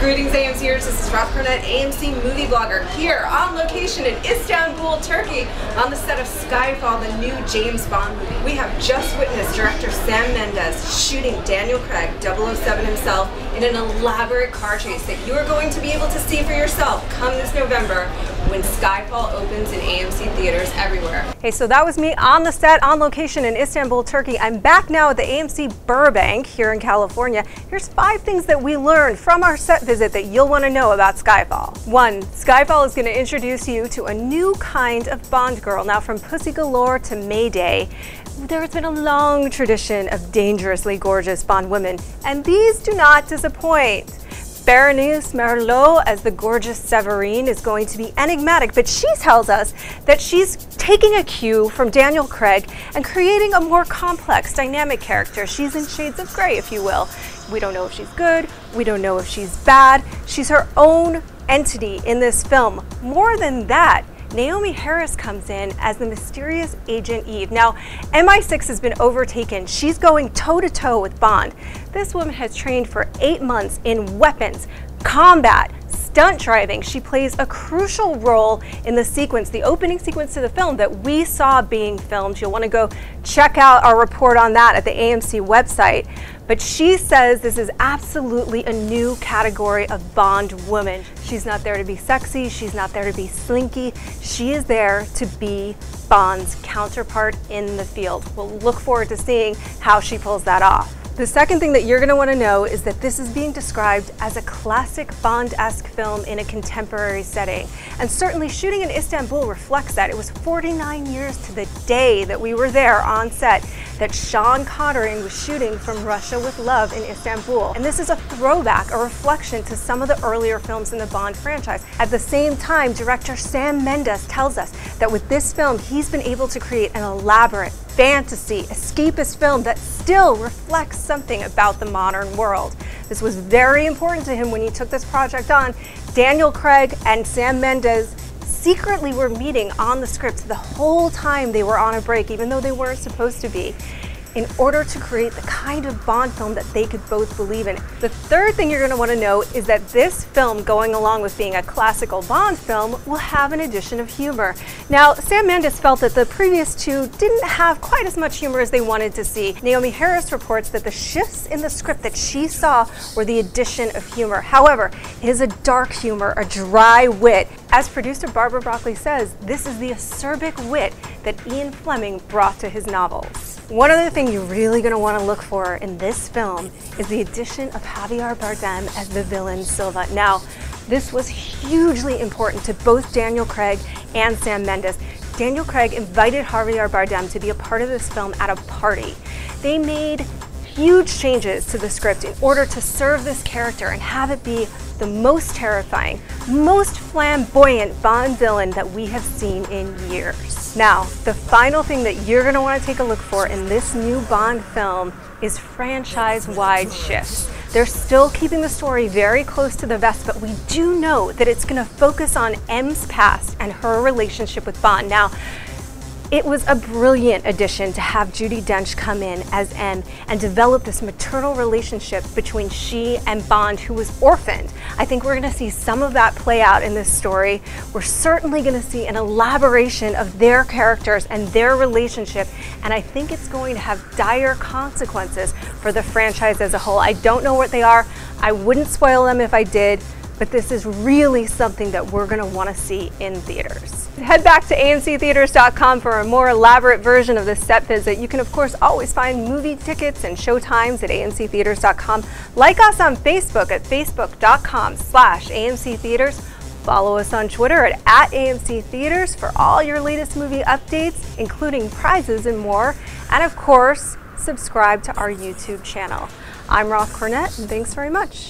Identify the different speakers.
Speaker 1: Greetings AMCers, this is Roth, Cornet, AMC movie blogger, here on location in Istanbul, Turkey, on the set of Skyfall, the new James Bond movie. We have just witnessed director Sam Mendes shooting Daniel Craig, 007 himself, in an elaborate car chase that you are going to be able to see for yourself come this November when Skyfall opens in AMC theaters everywhere.
Speaker 2: Hey, so that was me on the set, on location in Istanbul, Turkey. I'm back now at the AMC Burbank here in California. Here's 5 things that we learned from our set visit that you'll want to know about Skyfall. 1. Skyfall is going to introduce you to a new kind of Bond girl. Now, from Pussy Galore to Mayday, there has been a long tradition of dangerously gorgeous Bond women, and these do not disappoint. Baroness Merlot as the gorgeous Severine is going to be enigmatic, but she tells us that she's taking a cue from Daniel Craig and creating a more complex, dynamic character. She's in shades of gray, if you will. We don't know if she's good, we don't know if she's bad. She's her own entity in this film. More than that, Naomie Harris comes in as the mysterious Agent Eve. Now, MI6 has been overtaken. She's going toe-to-toe with Bond. This woman has trained for 8 months in weapons, combat, stunt driving. She plays a crucial role in the sequence, the opening sequence to the film that we saw being filmed. You'll want to go check out our report on that at the AMC website. But she says this is absolutely a new category of Bond woman. She's not there to be sexy, she's not there to be slinky, she is there to be Bond's counterpart in the field. We'll look forward to seeing how she pulls that off. The second thing that you're going to want to know is that this is being described as a classic Bond-esque film in a contemporary setting. And certainly shooting in Istanbul reflects that. It was 49 years to the day that we were there on set that Sean Connery was shooting from Russia with Love in Istanbul. And this is a throwback, a reflection to some of the earlier films in the Bond franchise. At the same time, director Sam Mendes tells us that with this film, he's been able to create an elaborate, fantasy, escapist film that still reflects something about the modern world. This was very important to him when he took this project on. Daniel Craig and Sam Mendes secretly were meeting on the script the whole time they were on a break, even though they weren't supposed to be, in order to create the kind of Bond film that they could both believe in. The third thing you're going to want to know is that this film, going along with being a classical Bond film, will have an addition of humor. Now, Sam Mendes felt that the previous two didn't have quite as much humor as they wanted to see. Naomie Harris reports that the shifts in the script that she saw were the addition of humor. However, it is a dark humor, a dry wit. As producer Barbara Broccoli says, this is the acerbic wit that Ian Fleming brought to his novels. One other thing you're really going to want to look for in this film is the addition of Javier Bardem as the villain Silva. Now, this was hugely important to both Daniel Craig and Sam Mendes. Daniel Craig invited Javier Bardem to be a part of this film at a party. They made huge changes to the script in order to serve this character and have it be the most terrifying, most flamboyant Bond villain that we have seen in years. Now, the final thing that you're going to want to take a look for in this new Bond film is franchise-wide shifts. They're still keeping the story very close to the vest, but we do know that it's going to focus on M's past and her relationship with Bond. Now, it was a brilliant addition to have Judi Dench come in as M and develop this maternal relationship between she and Bond, who was orphaned. I think we're going to see some of that play out in this story. We're certainly going to see an elaboration of their characters and their relationship, and I think it's going to have dire consequences for the franchise as a whole. I don't know what they are. I wouldn't spoil them if I did, but this is really something that we're going to want to see in theaters. Head back to amctheaters.com for a more elaborate version of this set visit. You can, of course, always find movie tickets and showtimes at amctheaters.com. Like us on Facebook at facebook.com/amctheaters. Follow us on Twitter at @AMCtheaters for all your latest movie updates, including prizes and more. And of course, subscribe to our YouTube channel. I'm Roth Cornet, and thanks very much.